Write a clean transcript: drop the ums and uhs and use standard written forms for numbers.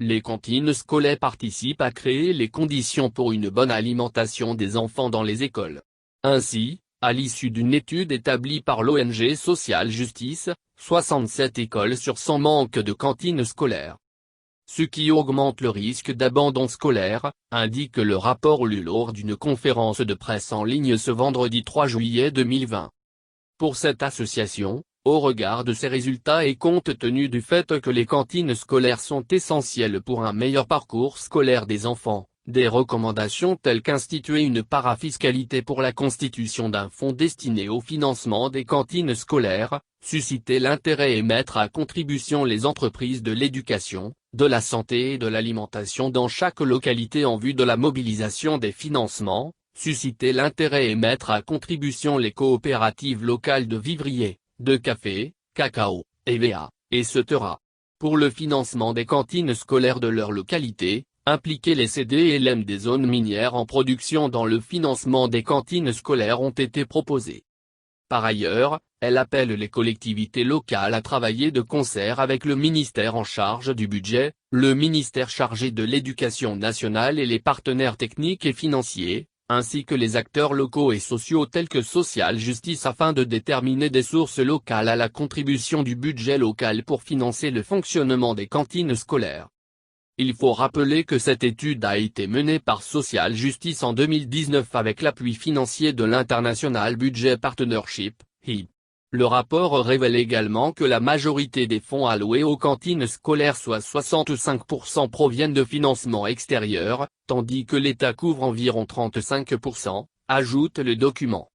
Les cantines scolaires participent à créer les conditions pour une bonne alimentation des enfants dans les écoles. Ainsi, à l'issue d'une étude établie par l'ONG Social Justice, 67 écoles sur 100 manquent de cantines scolaires. Ce qui augmente le risque d'abandon scolaire, indique le rapport lu lors d'une conférence de presse en ligne ce vendredi 3 juillet 2020. Pour cette association, au regard de ces résultats et compte tenu du fait que les cantines scolaires sont essentielles pour un meilleur parcours scolaire des enfants, des recommandations telles qu'instituer une parafiscalité pour la constitution d'un fonds destiné au financement des cantines scolaires, susciter l'intérêt et mettre à contribution les entreprises de l'éducation, de la santé et de l'alimentation dans chaque localité en vue de la mobilisation des financements, susciter l'intérêt et mettre à contribution les coopératives locales de vivriers, de café, cacao, EVA, etc. Pour le financement des cantines scolaires de leur localité, impliquer les CDLM des zones minières en production dans le financement des cantines scolaires ont été proposés. Par ailleurs, elle appelle les collectivités locales à travailler de concert avec le ministère en charge du budget, le ministère chargé de l'éducation nationale et les partenaires techniques et financiers, ainsi que les acteurs locaux et sociaux tels que Social Justice afin de déterminer des sources locales à la contribution du budget local pour financer le fonctionnement des cantines scolaires. Il faut rappeler que cette étude a été menée par Social Justice en 2019 avec l'appui financier de l'International Budget Partnership, (IB). Le rapport révèle également que la majorité des fonds alloués aux cantines scolaires, soit 65%, proviennent de financements extérieurs, tandis que l'État couvre environ 35%, ajoute le document.